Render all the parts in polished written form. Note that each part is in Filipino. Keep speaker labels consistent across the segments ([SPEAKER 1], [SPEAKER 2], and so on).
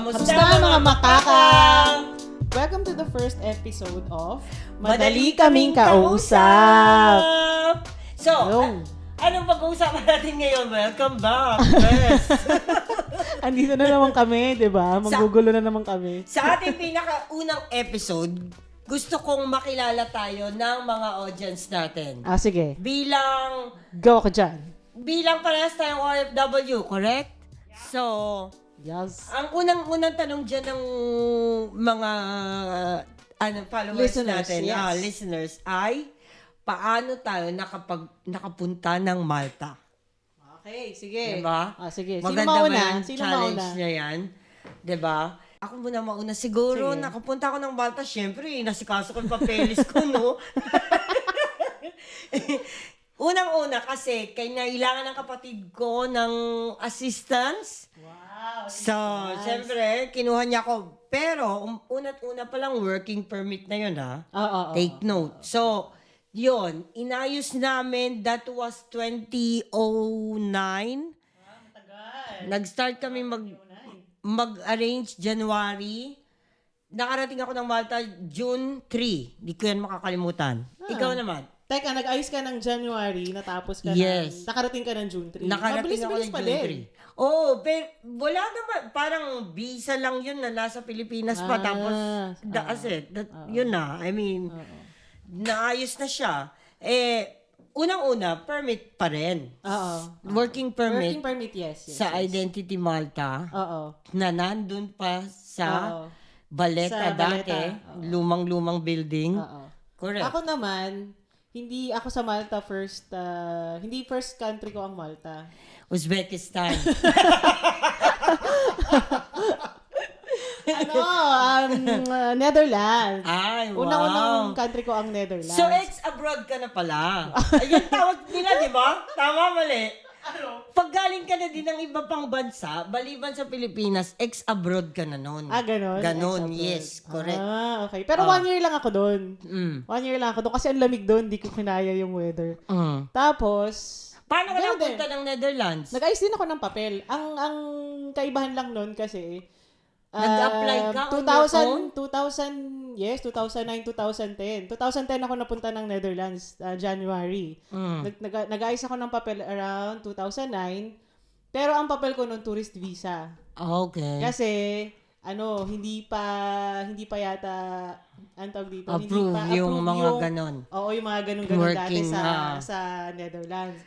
[SPEAKER 1] Kamusta mga makakang?
[SPEAKER 2] Welcome to the first episode of
[SPEAKER 1] Madali Kaming Kausap! So,
[SPEAKER 2] Hello.
[SPEAKER 1] anong pag-uusapan natin ngayon? Welcome back, Bes.
[SPEAKER 2] Andito na naman kami, di ba? Magugulo na naman kami.
[SPEAKER 1] Sa ating pinakaunang episode, gusto kong makilala tayo ng mga audience natin.
[SPEAKER 2] Sige.
[SPEAKER 1] Bilang
[SPEAKER 2] Go ka dyan.
[SPEAKER 1] parehas tayong OFW, correct? So,
[SPEAKER 2] Yes.
[SPEAKER 1] ang unang tanong dyan ng mga followers
[SPEAKER 2] Listeners,
[SPEAKER 1] natin,
[SPEAKER 2] yes.
[SPEAKER 1] listeners, ay paano tayo nakapunta ng Malta?
[SPEAKER 2] Okay, sige.
[SPEAKER 1] Diba?
[SPEAKER 2] Sige. Sino
[SPEAKER 1] Maganda
[SPEAKER 2] mauna?
[SPEAKER 1] ba yung
[SPEAKER 2] Sino
[SPEAKER 1] challenge
[SPEAKER 2] mauna?
[SPEAKER 1] niya yan? Diba? Ako muna mauna. Siguro,
[SPEAKER 2] Sige.
[SPEAKER 1] nakapunta ako ng Malta, syempre, nasikaso ko yung papeles ko, no? Unang-una kasi, kailangan ng kapatid ko ng assistance.
[SPEAKER 2] Wow.
[SPEAKER 1] So, syempre, kinuha niya ako. Pero, una't-una pa lang working permit na yun, ha?
[SPEAKER 2] Oo.
[SPEAKER 1] Take note. So, yun, inayos namin, that was 2009. Nag-start kami mag-arrange January. Nakarating ako ng Malta June 3. Di ko yan makakalimutan. Ikaw naman.
[SPEAKER 2] Teka, nag-ayos ka ng January, natapos ka
[SPEAKER 1] Yes.
[SPEAKER 2] nakarating ka ng June 3.
[SPEAKER 1] Nakarating ako ng June 3. Oo, pero wala naman. Parang visa lang yun na nasa Pilipinas pa. Tapos, that's it. Yun na. I mean, naayos na siya. Unang-una, permit pa rin.
[SPEAKER 2] Oo.
[SPEAKER 1] Working permit.
[SPEAKER 2] Working permit, yes.
[SPEAKER 1] Sa Identity Malta
[SPEAKER 2] Oo.
[SPEAKER 1] na nandun pa sa
[SPEAKER 2] Oo.
[SPEAKER 1] Baleta
[SPEAKER 2] Sa
[SPEAKER 1] dati,
[SPEAKER 2] Baleta. Oo.
[SPEAKER 1] lumang-lumang building.
[SPEAKER 2] Oo.
[SPEAKER 1] Correct.
[SPEAKER 2] Ako naman, hindi ako sa Malta hindi first country ko ang Malta.
[SPEAKER 1] Uzbekistan.
[SPEAKER 2] Netherlands.
[SPEAKER 1] Ay, wow.
[SPEAKER 2] Unang-unang country ko ang Netherlands.
[SPEAKER 1] So, ex-abroad ka na pala. Ayun tawag nila, di ba? Tama, mali. Pag galing ka na din ng iba pang bansa, baliban sa Pilipinas, ex-abroad ka na nun.
[SPEAKER 2] Ganon?
[SPEAKER 1] Ganon,
[SPEAKER 2] Ex-abroad.
[SPEAKER 1] yes, correct.
[SPEAKER 2] Okay. Pero 1 year lang ako doon. 1
[SPEAKER 1] Mm.
[SPEAKER 2] year lang ako doon kasi ang lamig doon, di ko kinaya yung weather.
[SPEAKER 1] Mm.
[SPEAKER 2] Tapos,
[SPEAKER 1] Paano ka
[SPEAKER 2] ganun din.
[SPEAKER 1] napunta ng Netherlands?
[SPEAKER 2] Nag-ayos din ako ng papel. Ang kaibahan lang noon kasi,
[SPEAKER 1] Nag-apply ka on your own?
[SPEAKER 2] 2009, 2010. 2010 ako napunta ng Netherlands, January. Nag-ayos ako ng papel around 2009. Pero ang papel ko noon, tourist visa.
[SPEAKER 1] Okay.
[SPEAKER 2] Kasi, hindi pa yata, ang tawag dito,
[SPEAKER 1] Approve yung mga ganon.
[SPEAKER 2] Oo, yung mga ganon dati
[SPEAKER 1] Working,
[SPEAKER 2] sa Netherlands.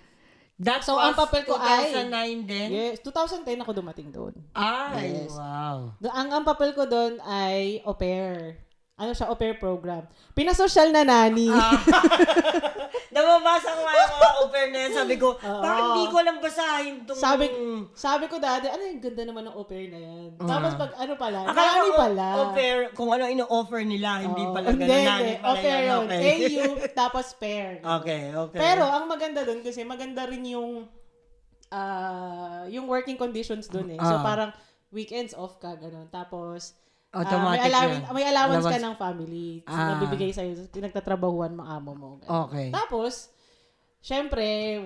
[SPEAKER 1] That
[SPEAKER 2] So,
[SPEAKER 1] was
[SPEAKER 2] ang papel ko ay-
[SPEAKER 1] 2009 din?
[SPEAKER 2] Yes, 2010 ako dumating doon.
[SPEAKER 1] Ay,
[SPEAKER 2] Yes.
[SPEAKER 1] wow.
[SPEAKER 2] Ang papel ko doon ay au pair. Au pair program. Pinasosyal na nani.
[SPEAKER 1] Nababasa ko nga yung mga au pair na yan. Sabi ko, bakit di ko alam basahin itong...
[SPEAKER 2] Sabi ko dati, yung ganda naman ng au pair na yan. Tapos pag pala,
[SPEAKER 1] Akala
[SPEAKER 2] nani
[SPEAKER 1] ko
[SPEAKER 2] pala.
[SPEAKER 1] au pair, kung ano ino-offer nila, hindi pala ganun.
[SPEAKER 2] Hindi.
[SPEAKER 1] Nani
[SPEAKER 2] Au
[SPEAKER 1] pala
[SPEAKER 2] pair
[SPEAKER 1] yan.
[SPEAKER 2] yun.
[SPEAKER 1] Okay.
[SPEAKER 2] AU, tapos pair.
[SPEAKER 1] Okay.
[SPEAKER 2] Pero ang maganda doon kasi maganda rin yung working conditions doon eh. So parang weekends off ka, ganun. Tapos
[SPEAKER 1] Automatic yan.
[SPEAKER 2] may allowance ka ng family. So, nabibigay sa'yo. Pinagtatrabahuan mga amo mo. Ganun.
[SPEAKER 1] Okay.
[SPEAKER 2] Tapos, syempre,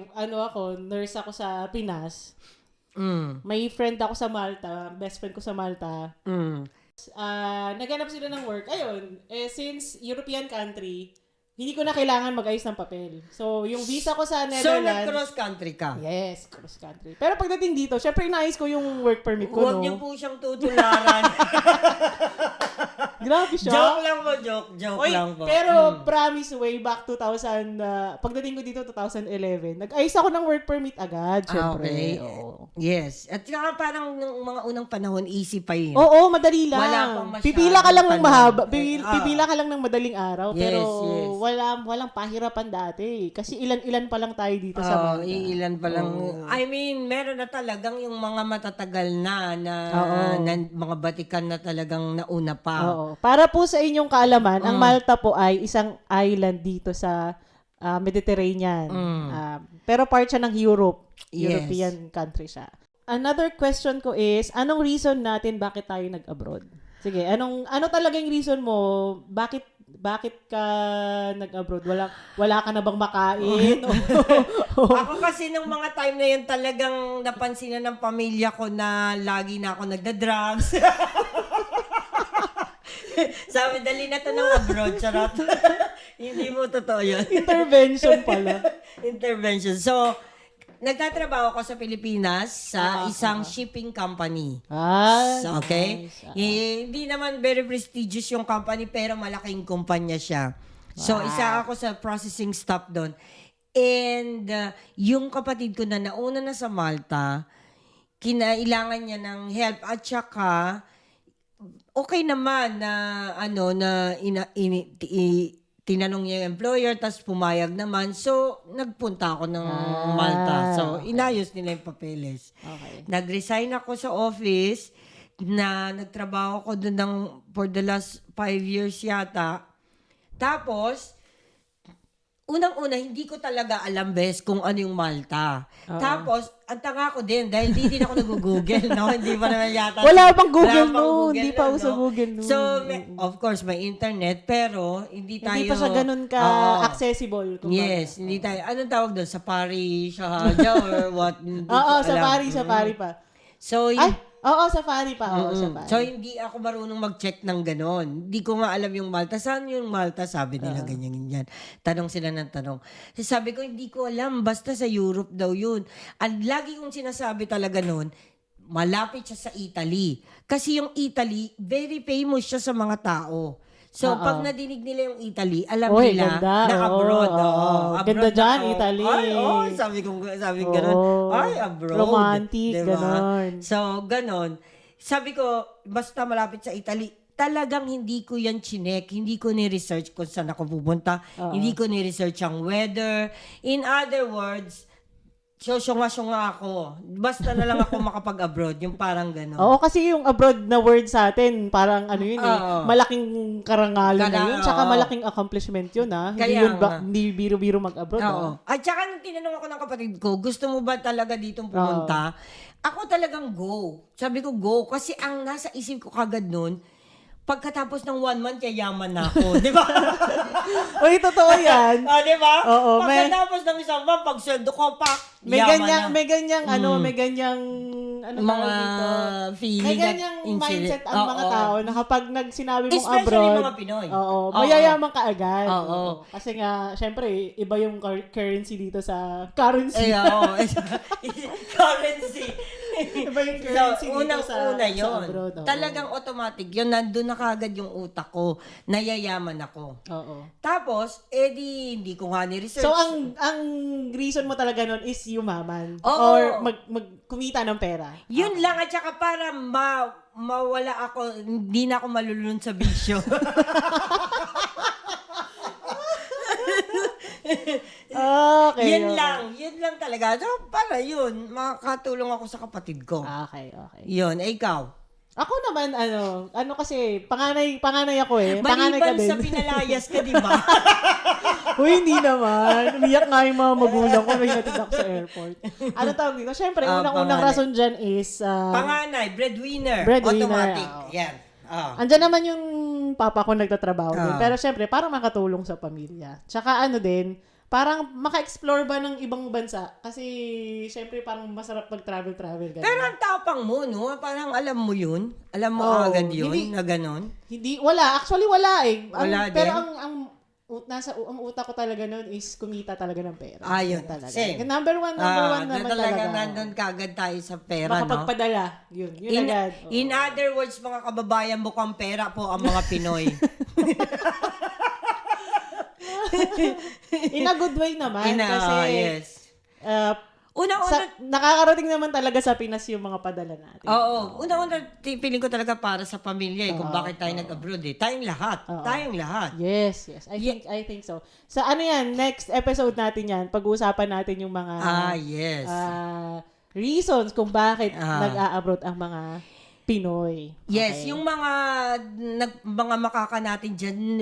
[SPEAKER 2] nurse ako sa Pinas. May friend ako sa Malta. Best friend ko sa Malta. Naghanap sila ng work. Ayun, since European country, hindi ko na kailangan mag-ayos ng papel. So, yung visa ko sa
[SPEAKER 1] So,
[SPEAKER 2] Netherlands...
[SPEAKER 1] nag-cross country ka?
[SPEAKER 2] Yes, cross country. Pero pagdating dito, syempre inaayos ko yung work permit ko,
[SPEAKER 1] Huwag
[SPEAKER 2] no?
[SPEAKER 1] niyo po siyang tutularan.
[SPEAKER 2] Grabe siya.
[SPEAKER 1] Joke lang po, joke
[SPEAKER 2] Oy,
[SPEAKER 1] lang po.
[SPEAKER 2] pero promise, way back 2000, pagdating ko dito 2011, nag-ayos ako ng work permit agad, syempre.
[SPEAKER 1] Okay.
[SPEAKER 2] Oo.
[SPEAKER 1] Yes. At saka parang nung mga unang panahon, easy pa yun.
[SPEAKER 2] Oo, madali lang.
[SPEAKER 1] Wala pang masyadong
[SPEAKER 2] Pipila ka lang ng
[SPEAKER 1] tanong.
[SPEAKER 2] mahaba, pipila ka lang ng madaling araw,
[SPEAKER 1] Yes,
[SPEAKER 2] pero
[SPEAKER 1] yes.
[SPEAKER 2] walang pahirapan dati. Kasi ilan pa lang tayo dito sa Malta.
[SPEAKER 1] Ilan pa lang. I mean, meron na talagang yung mga matatagal na mga batikan na talagang nauna pa.
[SPEAKER 2] Oo. Para po sa inyong kaalaman, ang Malta po ay isang island dito sa Mediterranean. Pero part siya ng Europe.
[SPEAKER 1] Yes.
[SPEAKER 2] European country siya. Another question ko is, anong reason natin bakit tayo nag-abroad? Sige, ano talaga yung reason mo? Bakit ka nag-abroad? Wala ka na bang makain?
[SPEAKER 1] Ako kasi nung mga time na yun talagang napansin na ng pamilya ko na lagi na ako nagda-drugs. Sabi, dali na to ng abroad, charot. Hindi mo totoo yun.
[SPEAKER 2] Intervention pala.
[SPEAKER 1] Intervention. So, nagtatrabaho ako sa Pilipinas sa isang shipping company. So, okay?
[SPEAKER 2] Nice.
[SPEAKER 1] Hindi naman very prestigious yung company, pero malaking kumpanya siya. So, isa ako sa processing staff doon. And yung kapatid ko na nauna na sa Malta, kinailangan niya ng help at saka okay naman na tinanong niya yung employer tapos pumayag naman. So, nagpunta ako ng Malta. So, inayos nila yung papeles.
[SPEAKER 2] Okay.
[SPEAKER 1] Nag-resign ako sa office na nagtrabaho ko doon for the last 5 years yata. Tapos, unang-una, hindi ko talaga alam, bes, kung ano yung Malta. Tapos, ang tanga ko din, dahil di din ako nag-google, no? Hindi pa naman yata.
[SPEAKER 2] Wala pang Google noon. Hindi pa uso
[SPEAKER 1] no?
[SPEAKER 2] Google noon.
[SPEAKER 1] So, of course, may internet, pero hindi tayo...
[SPEAKER 2] Hindi pa siya ganun ka accessible.
[SPEAKER 1] Yes, hindi tayo... Anong tawag doon? Safari, Shahaja, or what?
[SPEAKER 2] Oo, safari pa.
[SPEAKER 1] So,
[SPEAKER 2] Safari pa. Safari.
[SPEAKER 1] So, hindi ako marunong mag-check ng ganon. Hindi ko nga alam yung Malta. Saan yung Malta? Sabi nila ganyan. Tanong sila ng tanong. Sabi ko, hindi ko alam. Basta sa Europe daw yun. Ang lagi kong sinasabi talaga nun, malapit siya sa Italy. Kasi yung Italy, very famous siya sa mga tao. So, pag nadinig nila yung Italy, alam nila
[SPEAKER 2] ganda.
[SPEAKER 1] na abroad.
[SPEAKER 2] Ganda dyan, Italy.
[SPEAKER 1] Sabi ko gano'n. Ay, abroad.
[SPEAKER 2] Romantic,
[SPEAKER 1] diba?
[SPEAKER 2] gano'n.
[SPEAKER 1] So, gano'n. Sabi ko, basta malapit sa Italy, talagang hindi ko yan chinek. Hindi ko ni-research kung saan ako pupunta. Hindi ko ni-research ang weather. In other words, syunga ako. Basta na lang ako makapag-abroad. Yung parang gano'n.
[SPEAKER 2] Oo, kasi yung abroad na word sa atin, parang ano yun malaking karangalan na yun. Tsaka malaking accomplishment yun, ha?
[SPEAKER 1] Kaya
[SPEAKER 2] hindi biro-biro mag-abroad,
[SPEAKER 1] At saka nung tinanong ako ng kapatid ko, gusto mo ba talaga ditong pumunta? Ako talagang go. Sabi ko, go. Kasi ang nasa isip ko kagad nun, pagkatapos ng 1 month, yayaman na ako. Di ba?
[SPEAKER 2] Uy, totoo yan.
[SPEAKER 1] Di ba?
[SPEAKER 2] Oo.
[SPEAKER 1] Pagkatapos ng isang month, pag sweldo ko,
[SPEAKER 2] may
[SPEAKER 1] yaman
[SPEAKER 2] ganyang,
[SPEAKER 1] mga feeling.
[SPEAKER 2] May ganyang mindset ang mga tao na kapag sinabi mong
[SPEAKER 1] especially
[SPEAKER 2] abroad,
[SPEAKER 1] mga Pinoy.
[SPEAKER 2] mayayaman ka agad.
[SPEAKER 1] Oo.
[SPEAKER 2] Kasi nga, syempre, iba yung currency dito sa currency.
[SPEAKER 1] Currency.
[SPEAKER 2] Iba yung currency dito sa abroad.
[SPEAKER 1] Talagang automatic yun. Nandun na kagad yung utak ko. Nayayaman ako.
[SPEAKER 2] Oo.
[SPEAKER 1] Tapos, hindi ko nga ni-research.
[SPEAKER 2] So, ang reason mo talaga nun is yumaman.
[SPEAKER 1] Oo.
[SPEAKER 2] Or kumita ng pera.
[SPEAKER 1] Yun lang. At saka para mawala ako, hindi na ako malulunod sa bisyo.
[SPEAKER 2] Okay.
[SPEAKER 1] Yun lang talaga. So, para yun, makakatulong ako sa kapatid ko.
[SPEAKER 2] Okay.
[SPEAKER 1] Yun, ikaw.
[SPEAKER 2] Ako naman, kasi, panganay ako eh. Panganay ka
[SPEAKER 1] Maliban
[SPEAKER 2] din.
[SPEAKER 1] sa pinalayas ka, di ba?
[SPEAKER 2] Uy, hindi naman. Umiyak nga yung mga magulang ko. May natid ako sa airport. Ano tawag dito? Siyempre, unang rason dyan is...
[SPEAKER 1] panganay, breadwinner. Automatic. Yan.
[SPEAKER 2] Andyan naman yung papa ko nagtatrabaho din. Pero siyempre, parang makatulong sa pamilya. Tsaka din, parang maka-explore ba ng ibang bansa? Kasi, siyempre, parang masarap mag-travel.
[SPEAKER 1] Pero ang tapang mo, no? Parang alam mo yun. Alam mo agad yun, na ganon.
[SPEAKER 2] Hindi, wala. Actually, wala eh.
[SPEAKER 1] Wala din.
[SPEAKER 2] Pero ang utak ko talaga noon is kumita talaga ng pera.
[SPEAKER 1] Yun.
[SPEAKER 2] Talaga.
[SPEAKER 1] Same.
[SPEAKER 2] Number one naman talaga.
[SPEAKER 1] Talagang nandun kagad tayo sa pera,
[SPEAKER 2] makapagpadala. Yun agad.
[SPEAKER 1] In other words, mga kababayan, mukhang pera po ang mga Pinoy.
[SPEAKER 2] In a good way naman. Kasi,
[SPEAKER 1] yes.
[SPEAKER 2] nakakarating naman talaga sa Pinas yung mga padala natin.
[SPEAKER 1] Oo. Una-una, feeling ko talaga para sa pamilya kung bakit tayo nag-abroad Tayong lahat. Tayong lahat.
[SPEAKER 2] Yes. I think so. Sa next episode natin yan, pag-uusapan natin yung mga
[SPEAKER 1] yes.
[SPEAKER 2] Reasons kung bakit nag-a-abroad ang mga Pinoy.
[SPEAKER 1] Yes, yung mga makaka natin dyan,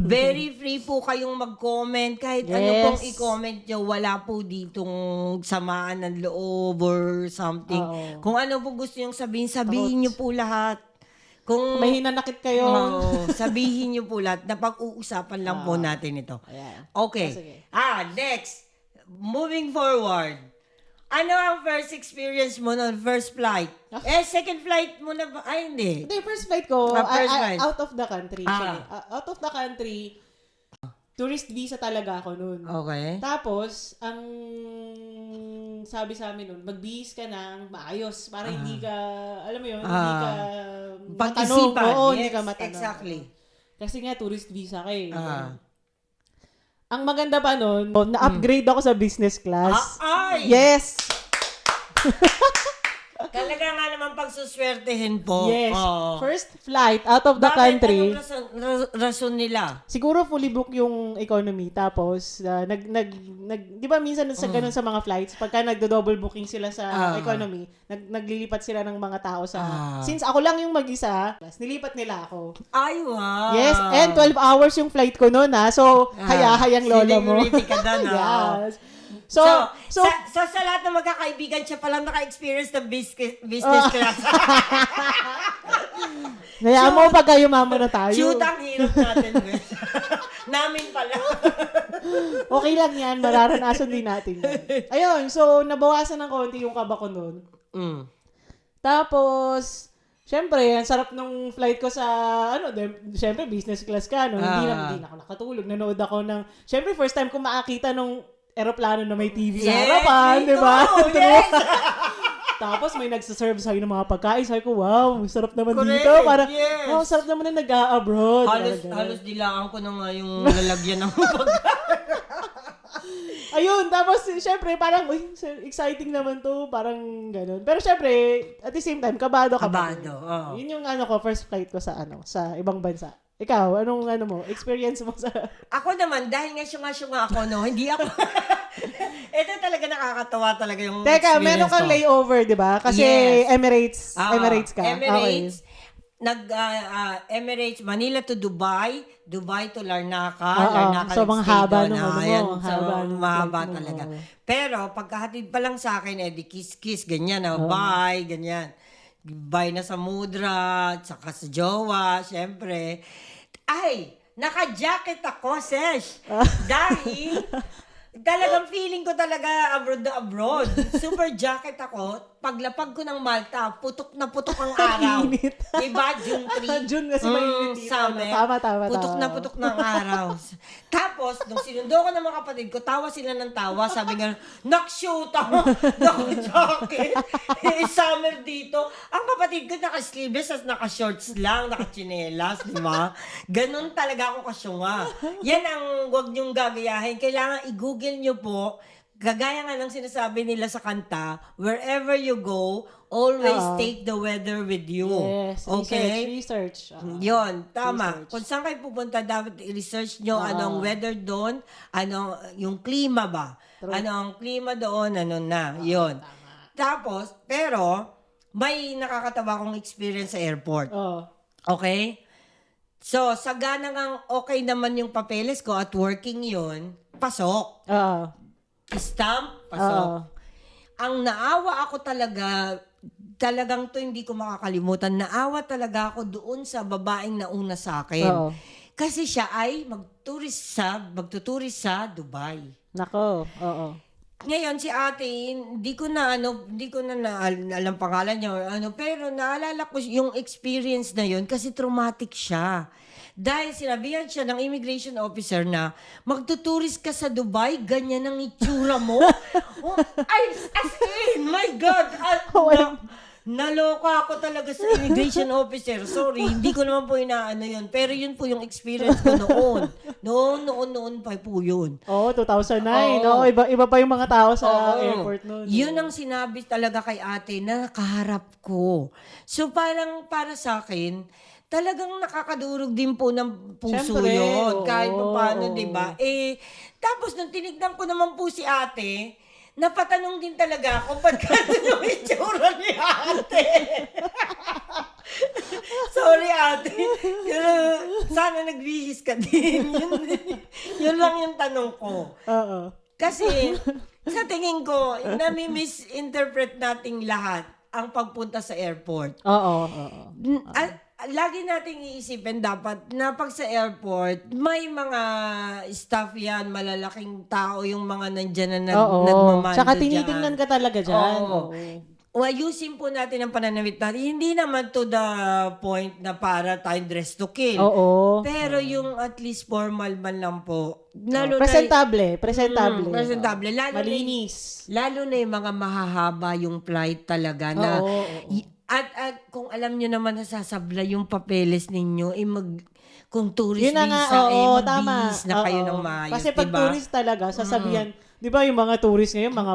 [SPEAKER 1] very free po kayong mag-comment. Kahit ano pong i-comment nyo, wala po ditong samaan ng loob or something. Kung ano po gusto nyong sabihin nyo po lahat. Kung
[SPEAKER 2] may hinanakit kayo,
[SPEAKER 1] sabihin nyo po lahat. Napag-uusapan lang po natin ito. Okay. Next. Moving forward. Ano ang first experience mo nun? First flight? Second flight mo na ba? Ay, hindi.
[SPEAKER 2] Hindi, first flight ko,
[SPEAKER 1] First flight.
[SPEAKER 2] out of the country. Out of the country, tourist visa talaga ako nun.
[SPEAKER 1] Okay.
[SPEAKER 2] Tapos, ang sabi sa amin nun, magbihis ka ng maayos para hindi ka, alam mo yun, hindi ka matanong. Oo, hindi ka matanong.
[SPEAKER 1] Exactly.
[SPEAKER 2] Kasi nga, tourist visa ka eh. Ang maganda pa nun, na-upgrade ako sa business class.
[SPEAKER 1] Ay!
[SPEAKER 2] Yes!
[SPEAKER 1] Talaga nga naman pagsuswertehin po.
[SPEAKER 2] Yes. First flight out of the country.
[SPEAKER 1] Anong rason nila?
[SPEAKER 2] Siguro fully book yung economy. Tapos, di ba minsan sa ganun sa mga flights, pagka nagdo-double booking sila sa economy, naglilipat sila ng mga tao sa... Since ako lang yung mag-isa, nilipat nila ako.
[SPEAKER 1] Ay, wow!
[SPEAKER 2] Yes, and 12 hours yung flight ko noon ha. So, hayahayang lola mo.
[SPEAKER 1] Seniority ka doon,
[SPEAKER 2] Yes. So,
[SPEAKER 1] sa lahat ng magkakaibigan, siya palang naka-experience ng business class.
[SPEAKER 2] Ngayaan mo pagka yumama na tayo.
[SPEAKER 1] Shoot ang hirap natin, guys. Namin pala.
[SPEAKER 2] Okay lang yan, mararanasan din natin yan. Ayun, so nabawasan ng konti yung kaba ko noon. Tapos, syempre, ang sarap nung flight ko sa, syempre, business class ka, no? Hindi na ako nakatulog. Nanood ako ng, syempre, first time ko makakita nung aeroplano na may TV sa harapan, di ba?
[SPEAKER 1] Yes!
[SPEAKER 2] Tapos may nagsaserve sa'yo ng mga pagkain. Sabi ko, wow, sarap naman
[SPEAKER 1] Correct,
[SPEAKER 2] dito. Para,
[SPEAKER 1] yes.
[SPEAKER 2] wow, sarap naman na nag-a-abroad.
[SPEAKER 1] Halos dilaan ko na nga yung lalagyan ng pagkain.
[SPEAKER 2] Ayun, tapos syempre parang, exciting naman to. Parang ganun. Pero syempre, at the same time, kabado ka pa.
[SPEAKER 1] Kabado, oo.
[SPEAKER 2] Yun yung first flight ko sa ibang bansa. Ikaw, anong mo? Experience mo sa...
[SPEAKER 1] Ako naman, dahil nga syunga ako, no, hindi ako... Ito talaga nakakatawa talaga yung
[SPEAKER 2] Teka,
[SPEAKER 1] experience
[SPEAKER 2] meron kang
[SPEAKER 1] ko.
[SPEAKER 2] layover, di ba? Kasi
[SPEAKER 1] Yes.
[SPEAKER 2] Emirates ka.
[SPEAKER 1] Emirates.
[SPEAKER 2] Okay.
[SPEAKER 1] Emirates, Manila to Dubai, Dubai to Larnaca,
[SPEAKER 2] Oo.
[SPEAKER 1] Larnaca
[SPEAKER 2] So, mga haba
[SPEAKER 1] doon.
[SPEAKER 2] nung
[SPEAKER 1] Ayan,
[SPEAKER 2] mo,
[SPEAKER 1] so,
[SPEAKER 2] haba nung
[SPEAKER 1] mahaba
[SPEAKER 2] flight mo,
[SPEAKER 1] talaga.
[SPEAKER 2] oo.
[SPEAKER 1] Pero, pagkahatid pa lang sa akin, di kiss-kiss, ganyan, bye, ganyan. Bye na sa mudra, saka sa jowa, syempre. Ay, naka-jacket ako, Sesh. Dahil, talagang feeling ko talaga abroad na abroad. Super jacket ako. Paglapag ko ng Malta, putok na putok ang araw.
[SPEAKER 2] Init.
[SPEAKER 1] Diba? June 3.
[SPEAKER 2] June kasi mainit dito.
[SPEAKER 1] Summer.
[SPEAKER 2] Tama.
[SPEAKER 1] Putok na putok ng araw. Tapos, nung sinundo ko ng mga kapatid ko, tawa sila ng tawa. Sabi nga, nak-shoot ako. Naka-jacket. Summer dito. Ang kapatid ko naka-sleeveless at naka-shorts lang, naka-chinelas, di ba? Ganun talaga ako kasyunga. Yan ang wag niyong gagayahin. Kailangan i-google niyo po. Gagaya nga ng sinasabi nila sa kanta, wherever you go, always take the weather with you.
[SPEAKER 2] Yes,
[SPEAKER 1] Okay?
[SPEAKER 2] research.
[SPEAKER 1] Yun, tama.
[SPEAKER 2] Research.
[SPEAKER 1] Kung saan kayo pupunta, dapat i-research nyo anong weather doon, yung klima ba? Ano ang klima doon, yun. Tapos, pero, may nakakatawa kong experience sa airport. Okay? So, sagana ngang okay naman yung papeles ko at working yun, pasok. Stamp, pasok. Ang naawa ako talagang to hindi ko makakalimutan. Naawa talaga ako doon sa babaeng nauna sa akin. Kasi siya ay magtuturist sa Dubai.
[SPEAKER 2] Nako,
[SPEAKER 1] Ngayon si ate, hindi ko na alam pangalan niya or pero naalala ko yung experience na yun kasi traumatic siya. Dahil sinabihan siya ng immigration officer na magtuturist ka sa Dubai, ganyan ang itsura mo. As in, my God! Naloka ako talaga sa immigration officer. Sorry, hindi ko naman po inaano yun. Pero yun po yung experience ko noon. Noon pa po yun.
[SPEAKER 2] 2009. Iba pa yung mga tao sa airport noon.
[SPEAKER 1] Yun ang sinabi talaga kay ate na nakaharap ko. So parang para sa akin, talagang nakakadurog din po ng puso yun. Kahit paano, di ba? Tapos nung tinignan ko naman po si ate, napatanong din talaga ako, ba't gano'n yung itsura ni ate? Sorry, ate. Sana nagbihis ka din. Yun lang yung tanong ko. Kasi, sa tingin ko, nami-misinterpret nating lahat ang pagpunta sa airport. lagi nating iisipin dapat na pag sa airport, may mga staff yan, malalaking tao yung mga nandyan na nagmamando dyan.
[SPEAKER 2] Tsaka tinitingnan ka talaga dyan.
[SPEAKER 1] Oo. Ayusin po natin ang pananamit natin. Hindi naman to the point na para tayong dress to kill.
[SPEAKER 2] Oo.
[SPEAKER 1] Pero yung at least formal man lang po. Lalo
[SPEAKER 2] presentable.
[SPEAKER 1] presentable.
[SPEAKER 2] Malinis.
[SPEAKER 1] Lalo na yung mga mahahaba yung flight talaga na at kung alam nyo naman nasasabla yung papeles ninyo, kung tourist
[SPEAKER 2] Yun na
[SPEAKER 1] visa,
[SPEAKER 2] tama.
[SPEAKER 1] magbihis na kayo ng maayos.
[SPEAKER 2] Kasi pag
[SPEAKER 1] diba?
[SPEAKER 2] Tourist talaga, sasabihan, di ba yung mga tourist ngayon, mga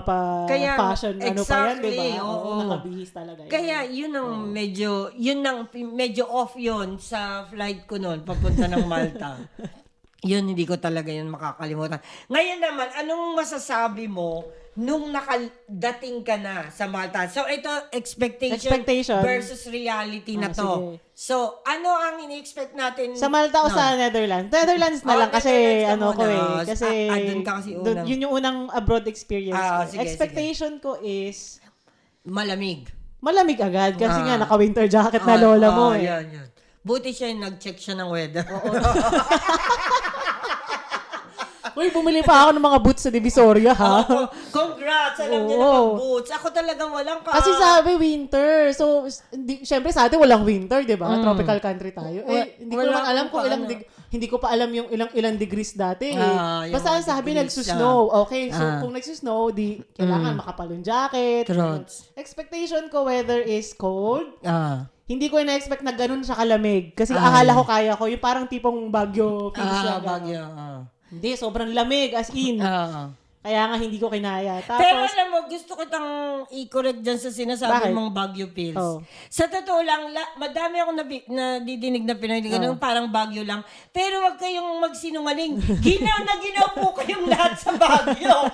[SPEAKER 2] fashion, ano pa yan, di ba? Oo, nakabihis talaga.
[SPEAKER 1] Kaya yun ang medyo off yun sa flight ko noon, papunta ng Malta. Yun, hindi ko talaga yun makakalimutan. Ngayon naman, anong masasabi mo nung nakadating ka na sa Malta? So, ito, expectation versus reality na to.
[SPEAKER 2] Sige.
[SPEAKER 1] So, ano ang ini-expect natin?
[SPEAKER 2] Sa Malta o sa Netherlands? Netherlands na lang kasi
[SPEAKER 1] Netherlands
[SPEAKER 2] kasi
[SPEAKER 1] doon ka kasi unang.
[SPEAKER 2] yun yung unang abroad experience ko.
[SPEAKER 1] Sige,
[SPEAKER 2] Expectation ko is
[SPEAKER 1] malamig.
[SPEAKER 2] malamig agad kasi nga naka-winter jacket na lola mo eh.
[SPEAKER 1] Yan. Buti siya yung nag-check siya ng weather.
[SPEAKER 2] Uy, bumili pa ako ng mga boots sa Divisoria, ha?
[SPEAKER 1] Congrats! Alam niyo na mag-boots. Ako talagang walang ka.
[SPEAKER 2] Kasi sabi winter. So, syempre sa atin walang winter, di ba? Tropical country tayo. Hindi ko naman alam kung hindi ko pa alam yung ilang degrees dati. Basta ang sabi nagsusnow. Okay, so kung nagsusnow, di kailangan makapalong jacket. Expectation ko weather is cold. Hindi ko na-expect na ganun siya kalamig. Kasi akala ko kaya ko. Yung parang tipong Baguio feels siya.
[SPEAKER 1] Baguio.
[SPEAKER 2] Hindi, sobrang lamig. As in. Kaya nga hindi ko kinaya. Tapos,
[SPEAKER 1] pero alam mo, gusto ko tang i-correct dyan sa sinasabi mong Baguio Pills. Sa totoo lang, madami akong nadidinig na Pinoy, ganun, parang Baguio lang. Pero wag kayong magsinungaling. Ginaw po kayong lahat sa Baguio.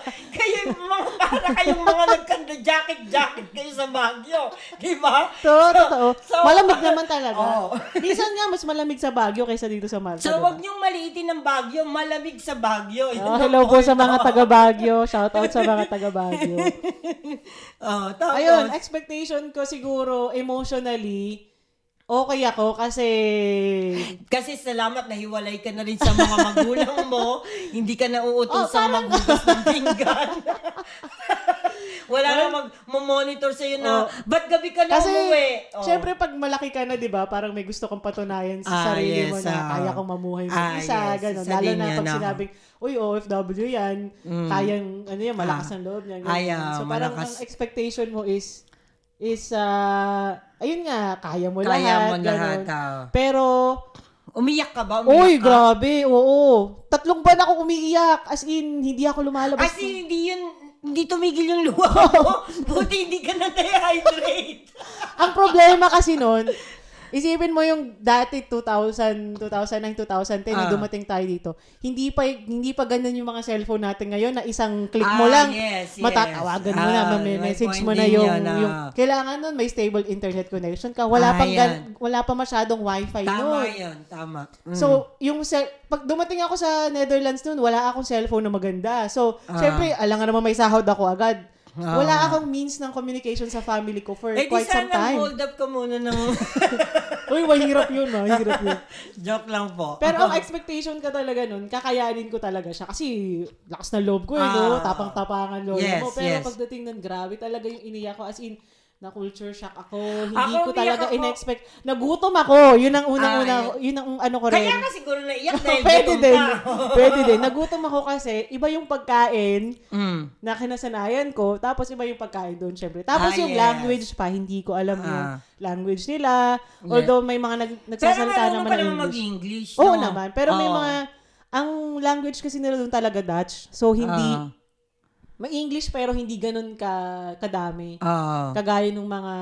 [SPEAKER 1] Para kayong mga nagkanda jacket kayo sa Baguio. Diba?
[SPEAKER 2] Totoo. Malamig naman talaga. Minsan nga, mas malamig sa Baguio kaysa dito sa Malta.
[SPEAKER 1] So, wag niyong maliitin ng Baguio. Malamig sa Baguio.
[SPEAKER 2] Hello po sa mga taga-Baguio. Shout out sa mga taga Baguio. Ayun, expectation ko siguro emotionally okay ako kasi
[SPEAKER 1] salamat nahiwalay ka na rin sa mga magulang mo. Hindi ka na uutosang maghugas ng pinggan. Wala na mag-monitor sa'yo na, ba't gabi ka na umuwi?
[SPEAKER 2] Syempre, pag malaki ka na, di ba, parang may gusto kong patunayan sa sarili mo na kaya kong mamuhay mag-isa, gano'n. Lalo na pag sinabing, uy, OFW yan, kayang, malakas ang loob niya. So, parang ang expectation mo is ayun nga, kaya mo lahat. Pero,
[SPEAKER 1] umiyak ka ba?
[SPEAKER 2] Uy, grabe, oo. 3 buwan ako umiiyak. As in, hindi ako lumalabas.
[SPEAKER 1] As in, hindi tumigil yung luha mo. Buti hindi ka na-dehydrate.
[SPEAKER 2] Ang problema kasi nun, isipin mo yung dati 2009, 2010 na dumating tayo dito. Hindi pa ganun yung mga cellphone natin ngayon na isang click mo lang. Matatawagan mo na, message mo na yung kailangan nun may stable internet connection ka. Wala pa masyadong wifi nun.
[SPEAKER 1] Tama.
[SPEAKER 2] So, pag dumating ako sa Netherlands nun, wala akong cellphone na maganda. So, syempre, alangan naman may sahod ako agad. Wala akong means ng communication sa family ko for quite some time.
[SPEAKER 1] Hold up ka muna ng...
[SPEAKER 2] Uy, mahirap yun. Mahirap yun.
[SPEAKER 1] Joke lang po.
[SPEAKER 2] Pero ang expectation ka talaga nun, kakayanin ko talaga siya. Kasi lakas na loob ko no? Tapang-tapangan lola mo. Pero pagdating nun, grabe talaga yung iniyak ko. As in, na culture shock ako. Hindi ko talaga in-expect. Nagutom ako. Yun ang unang-una. Yun ang ano ko rin.
[SPEAKER 1] Kaya ka siguro naiyak dahil
[SPEAKER 2] Pwede din. Nagutom ako kasi iba yung pagkain na kinasanayan ko. Tapos iba yung pagkain doon, syempre. Tapos yung language pa, hindi ko alam yung language nila. Although may mga nagsasalita naman ng
[SPEAKER 1] English.
[SPEAKER 2] Oo naman. Pero may mga, ang language kasi nila doon talaga Dutch. So hindi, may English pero hindi ganun kadami. Kagaya ng mga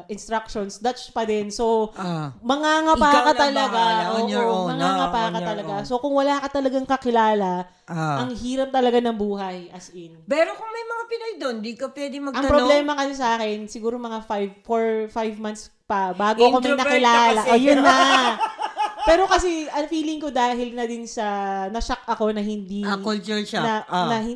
[SPEAKER 2] instructions, Dutch pa din. So, mangangapa ka talaga. Mangangapa ka talaga. So, kung wala ka talagang kakilala, ang hirap talaga ng buhay, as in.
[SPEAKER 1] Pero kung may mga Pinoy doon, di ka pwede magtanong.
[SPEAKER 2] Ang problema kasi sa akin, siguro mga 5 months pa, bago ko may nakilala. O, yun na. Pero kasi, ang feeling ko dahil na din sa, na-shock ako na hindi,
[SPEAKER 1] culture shock.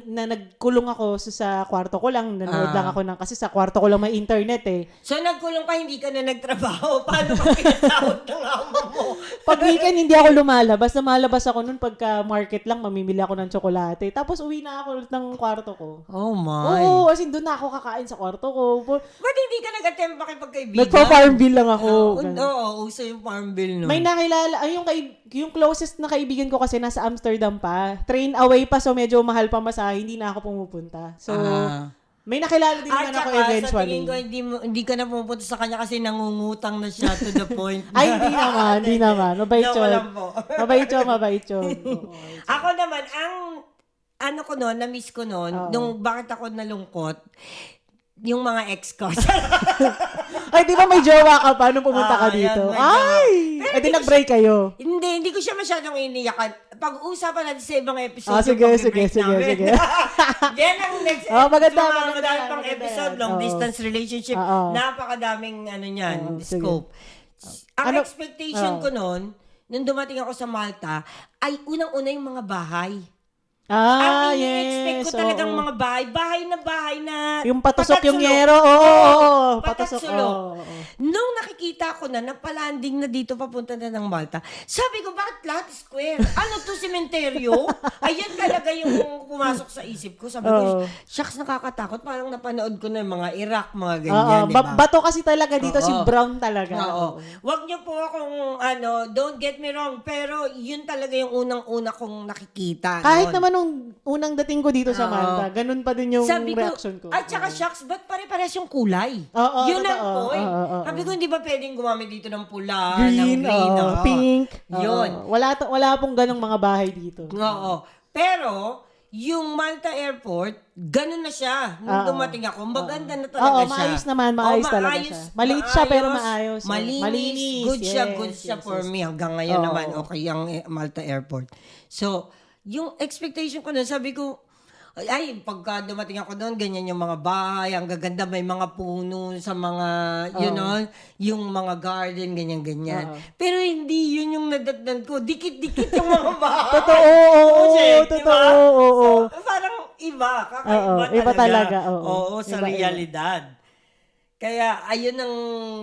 [SPEAKER 2] na nagkulong ako sa kwarto ko lang, nanood lang ako kasi sa kwarto ko lang may internet eh.
[SPEAKER 1] So, nagkulong ka, hindi ka na nagtrabaho. Paano ka pinasahod ng amo mo?
[SPEAKER 2] Pag weekend, hindi ako lumalabas. Lumalabas ako nun pagka market lang, mamimili ako ng tsokolate. Tapos uwi na ako ng kwarto ko.
[SPEAKER 1] Oh my.
[SPEAKER 2] Oo, as in doon na ako kakain sa kwarto ko.
[SPEAKER 1] Ba't hindi ka nag-attempt makipagkaibigan?
[SPEAKER 2] Nagpa-farm bill lang ako.
[SPEAKER 1] Oo, uso yung farm bill no.
[SPEAKER 2] May nakilala, yung closest na kaibigan ko kasi nasa Amsterdam pa. Train away pa, so medyo mahal pa masahe. Hindi na ako pumupunta. So, may nakilala din naman ako eventually.
[SPEAKER 1] Sa tingin ko, hindi ka na pumunta sa kanya kasi nangungutang na siya to the point.
[SPEAKER 2] Ay, hindi naman. Mabait yun. Mabait yun.
[SPEAKER 1] Ako naman, ano ko noon, na-miss ko noon, nung bakit ako nalungkot, yung mga ex ko.
[SPEAKER 2] Ay, di ba may jowa ka pa nung pumunta ka dito? Ay! Di nag-break kayo.
[SPEAKER 1] Hindi ko siya masyadong iniyakan. Pag-uusapan natin sa ibang episode.
[SPEAKER 2] Sige.
[SPEAKER 1] Yan ang next
[SPEAKER 2] maganda.
[SPEAKER 1] Madami pang episode, long distance relationship. Napakadaming scope. Ang expectation ko noon, nung dumating ako sa Malta, ay unang-una yung mga bahay. Ang ini-expect ko talagang mga bahay na
[SPEAKER 2] yung patusok yung yero. Oo. Patusok.
[SPEAKER 1] Nung nakikita ko na napalanding na dito papunta na ng Malta, sabi ko, bakit lahat square? Ano to, sementeryo? Ayan talaga yung pumasok sa isip ko. Sabi ko, shucks, nakakatakot. Parang napanood ko na yung mga Iraq, mga ganyan. Diba?
[SPEAKER 2] Bato kasi talaga dito, si Brown talaga.
[SPEAKER 1] Wag niyo po akong, don't get me wrong, pero yun talaga yung unang-una kong nakikita.
[SPEAKER 2] Kahit naman nung unang dating ko dito sa Malta, ganun pa din yung reaction ko.
[SPEAKER 1] At saka shucks, ba't pare-pares yung kulay? Yun ang point. Sabi ko, hindi ba pwedeng gumamit dito ng pula,
[SPEAKER 2] green,
[SPEAKER 1] ng green,
[SPEAKER 2] pink.
[SPEAKER 1] Yun.
[SPEAKER 2] Wala pong ganong mga bahay dito.
[SPEAKER 1] Oo. Pero, yung Malta Airport, ganun na siya. Nung dumating ako, maganda na talaga siya.
[SPEAKER 2] Maayos naman, maayos talaga siya. Maliit siya pero maayos.
[SPEAKER 1] Malinis. Good siya for me. Hanggang ngayon naman, okay ang Malta Airport. So, yung expectation ko na, sabi ko, ay, pagka dumating ako doon, ganyan yung mga bahay, ang gaganda, may mga puno sa mga, yung mga garden, ganyan-ganyan. Pero hindi yun yung nadatnan ko. Dikit-dikit yung mga bahay.
[SPEAKER 2] Totoo.
[SPEAKER 1] So, parang kakaiba talaga. Oo, sa realidad. Kaya, ayun ang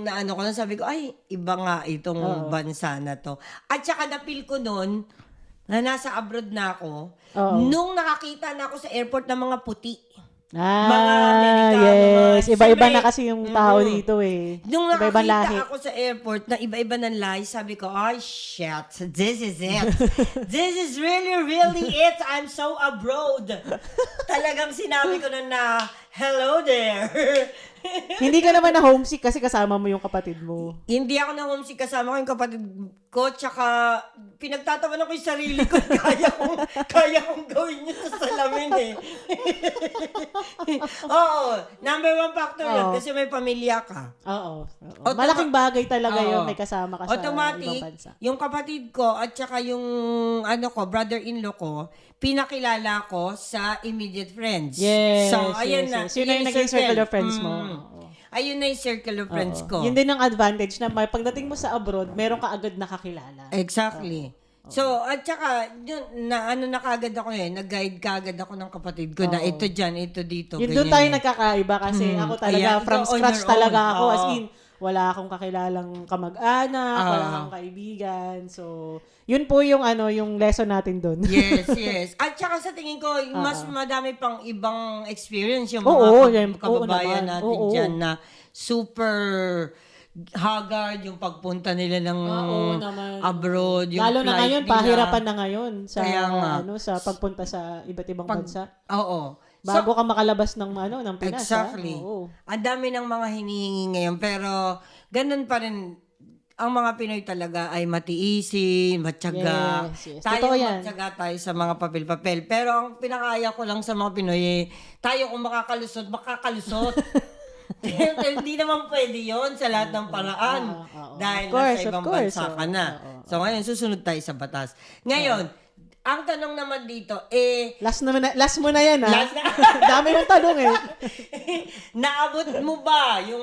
[SPEAKER 1] naano ko na, sabi ko, ay, iba nga itong bansa na to. At saka napil ko noon, na nasa abroad na ako, nung nakakita na ako sa airport ng mga puti. Mga Amerikano.
[SPEAKER 2] Yes. Iba-iba na kasi yung tao dito eh.
[SPEAKER 1] Nung nakakita ako sa airport na iba-iba ng lahi, sabi ko, ay, shit, this is it. This is really it. I'm so abroad. Talagang sinabi ko na hello there.
[SPEAKER 2] Hindi ka naman na homesick kasi kasama mo yung kapatid mo.
[SPEAKER 1] Hindi ako na homesick, kasama ko yung kapatid ko, tsaka pinagtatawanan ko yung sarili ko. Kaya kong gawin yun sa salamin eh. Oo, number one factor yun kasi may pamilya ka.
[SPEAKER 2] Oo. Malaking bagay talaga yun, may kasama ka sa ibang bansa.
[SPEAKER 1] Yung kapatid ko at saka yung brother-in-law ko, pinakilala ko sa immediate friends.
[SPEAKER 2] Yes.
[SPEAKER 1] So, ayun na.
[SPEAKER 2] Yun na yung naging circle of friends mo.
[SPEAKER 1] Ayun na yung circle of friends ko.
[SPEAKER 2] Yun din ang advantage na pagdating mo sa abroad, meron ka agad nakakilala.
[SPEAKER 1] Exactly. So, at saka, yun, na kagad ako nag-guide kagad ako ng kapatid ko na ito dyan, ito dito.
[SPEAKER 2] Yun doon tayo nagkakaiba kasi ako talaga, from scratch talaga ako. As in, wala akong kakilalang kamag-anak, wala akong kaibigan. So, yun po yung yung lesson natin doon.
[SPEAKER 1] Yes. At saka sa tingin ko, mas madami pang ibang experience yung mga kababayan natin dyan na super haggard yung pagpunta nila ng abroad. Yung
[SPEAKER 2] lalo na ngayon, pahirapan na ngayon sa sa pagpunta sa iba't ibang bansa.
[SPEAKER 1] Oo.
[SPEAKER 2] Bago ka makalabas ng ng Pinas.
[SPEAKER 1] Exactly. Ang dami ng mga hinihingi ngayon, pero ganun pa rin. Ang mga Pinoy talaga ay matiisin, matyaga.
[SPEAKER 2] Yes.
[SPEAKER 1] Tayo matyaga tayo sa mga papel-papel. Pero ang pinakaya ko lang sa mga Pinoy, tayo kung makakalusot. Hindi naman pwede yon sa lahat ng paraan. Dahil nasa ibang bansa ka na. So ngayon, susunod tayo sa batas. Ngayon, ang tanong naman dito,
[SPEAKER 2] last mo na yan, ha? Dami mong tanong,
[SPEAKER 1] Naabot mo ba yung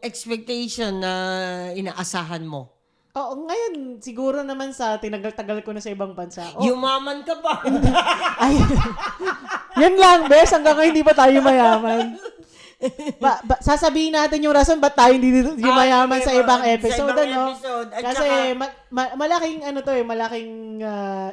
[SPEAKER 1] expectation na inaasahan mo?
[SPEAKER 2] Oo, ngayon, siguro naman sa tinagal-tagal ko na sa ibang bansa.
[SPEAKER 1] Yumaman ka pa.
[SPEAKER 2] Ay, yan lang, bes. Hanggang ngayon, hindi pa tayo mayaman. Sasabihin natin yung rason ba't tayo hindi mayaman sa ibang episode, ano? Kasi malaking, malaking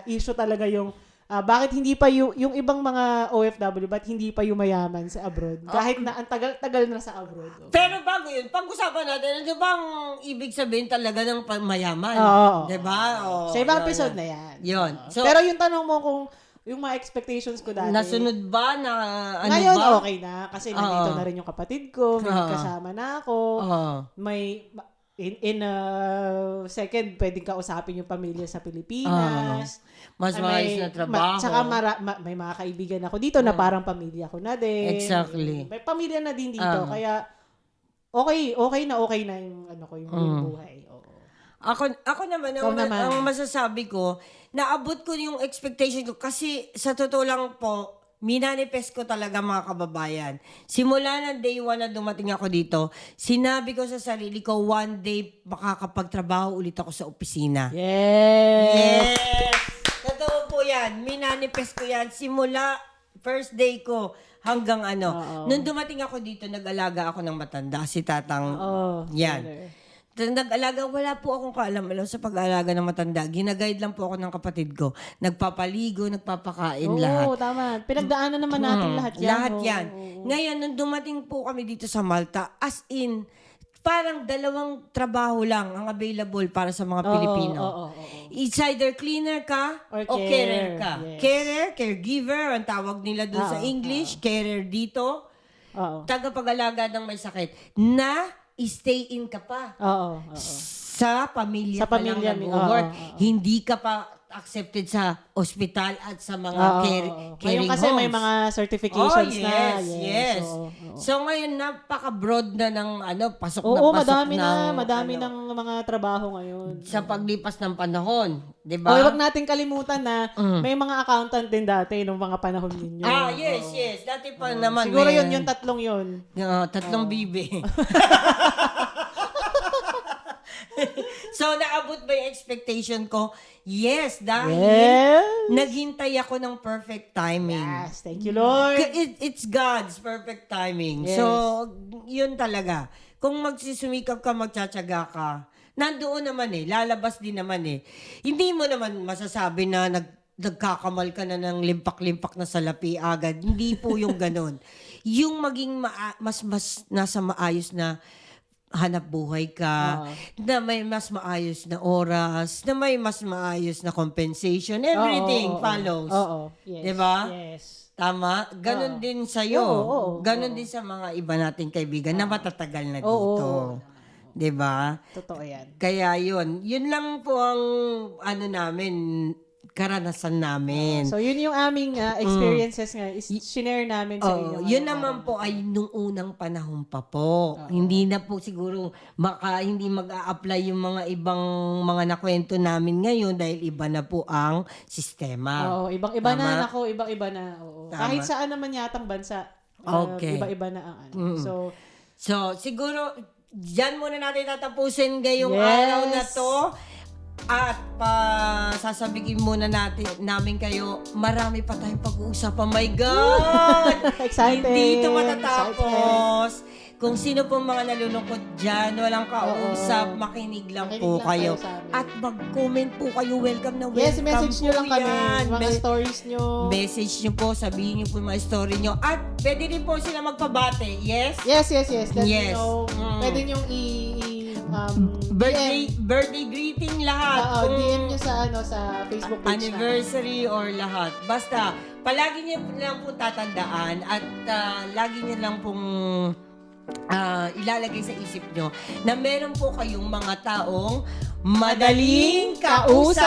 [SPEAKER 2] issue talaga yung bakit hindi pa yung ibang mga OFW, ba't hindi pa yung mayaman sa abroad? Kahit na ang tagal na sa abroad.
[SPEAKER 1] Pero bago yun, pag-usapan natin, ano bang ibig sabihin talaga ng mayaman?
[SPEAKER 2] Oo.
[SPEAKER 1] Diba?
[SPEAKER 2] Sa ibang episode na yan.
[SPEAKER 1] Yun. So,
[SPEAKER 2] pero yung tanong mo kung yung mga expectations ko dati.
[SPEAKER 1] Nasunod ba na ano
[SPEAKER 2] ngayon,
[SPEAKER 1] ba?
[SPEAKER 2] okay na. Kasi nandito na rin yung kapatid ko. May kasama na ako. May in a second, pwedeng kausapin yung pamilya sa Pilipinas.
[SPEAKER 1] Mas maayos na trabaho.
[SPEAKER 2] Tsaka may mga kaibigan ako dito na parang pamilya ko na din.
[SPEAKER 1] Exactly.
[SPEAKER 2] May pamilya na din dito. Kaya, okay na yung buhay. Oo.
[SPEAKER 1] Ako naman, ang masasabi ko, naabot ko yung expectation ko kasi sa totoo lang po, minanifest ko talaga mga kababayan. Simula ng day 1 na dumating ako dito, sinabi ko sa sarili ko, one day makakapagtrabaho ulit ako sa opisina.
[SPEAKER 2] Yes!
[SPEAKER 1] Totoo po yan. Minanifest ko yan. Simula first day ko hanggang Nung dumating ako dito, nag-alaga ako ng matanda. Si Tatang, yan. Nag-alaga, wala po akong kaalam-alam sa pag-alaga ng matanda. Ginaguide lang po ako ng kapatid ko. Nagpapaligo, nagpapakain, lahat.
[SPEAKER 2] Oo, tama. Pinagdaanan naman natin lahat yan.
[SPEAKER 1] Lahat yan. Ngayon, nung dumating po kami dito sa Malta, as in, parang 2 trabaho lang ang available para sa mga Pilipino. It's either cleaner ka o carer ka.
[SPEAKER 2] Yes.
[SPEAKER 1] Carer, caregiver, ang tawag nila doon sa English. Carer dito. Tagapag-alaga ng may sakit. Stay in ka pa. Sa pamilya pa lang nag-work. Hindi ka pa accepted sa ospital at sa mga caring
[SPEAKER 2] ngayon kasi
[SPEAKER 1] homes.
[SPEAKER 2] may mga certifications na.
[SPEAKER 1] Yes. So ngayon, napaka-broad na ng pasok na
[SPEAKER 2] Oo,
[SPEAKER 1] pasok
[SPEAKER 2] madami ng mga trabaho ngayon.
[SPEAKER 1] Sa paglipas ng panahon. Diba?
[SPEAKER 2] Huwag natin kalimutan na may mga accountant din dati nung mga panahon ninyo.
[SPEAKER 1] Yes. Dati pa naman.
[SPEAKER 2] Siguro yun, yung tatlong yun.
[SPEAKER 1] 3 bibi. So, naabot ba yung expectation ko? Yes, dahil naghintay ako ng perfect timing.
[SPEAKER 2] Yes, thank you, Lord.
[SPEAKER 1] It's God's perfect timing.
[SPEAKER 2] Yes.
[SPEAKER 1] So, yun talaga. Kung magsusumikap ka, magtsatsaga ka, nandoon naman lalabas din naman Hindi mo naman masasabi na nagkakamal ka na ng limpak-limpak na salapi agad. Hindi po yung ganun. Yung maging mas nasa maayos na hanap buhay ka, na may mas maayos na oras, na may mas maayos na compensation, everything follows.
[SPEAKER 2] Yes.
[SPEAKER 1] Diba?
[SPEAKER 2] Yes.
[SPEAKER 1] Tama? Ganon din sa'yo. Ganon din sa mga iba nating kaibigan na matatagal na dito. Diba?
[SPEAKER 2] Totoo yan.
[SPEAKER 1] Kaya yun lang po ang namin, karanasan namin.
[SPEAKER 2] So, yun yung aming experiences nga. Share namin sa inyo.
[SPEAKER 1] Yun naman po ay nung unang panahon pa po. Hindi na po siguro hindi mag-a-apply yung mga ibang mga nakwento namin ngayon dahil iba na po ang sistema.
[SPEAKER 2] Ibang-iba na. Ibang-iba na. Kahit saan naman yatang bansa. Iba-iba na ang
[SPEAKER 1] So, siguro, dyan muna natin tatapusin ngayong araw na to. At sasabihin muna namin kayo, marami pa tayong pag-uusap. Oh my God!
[SPEAKER 2] Excited!
[SPEAKER 1] Hindi ito matatapos. Kung sino pong mga nalulungkot dyan, walang kausap, makinig lang po kayo. At mag-comment po kayo. Welcome na welcome.
[SPEAKER 2] Yes, message nyo lang kami. Mga stories nyo.
[SPEAKER 1] Message nyo po, sabihin nyo po yung mga story nyo. At pwede rin po sila magpabate. Yes?
[SPEAKER 2] Yes. Let me know. Pwede nyo
[SPEAKER 1] birthday greeting lahat.
[SPEAKER 2] DM nyo sa Facebook page
[SPEAKER 1] anniversary or lahat. Basta, palagi nyo lang po tatandaan at lagi nyo lang pong ilalagay sa isip nyo na meron po kayong mga taong madaling kausap.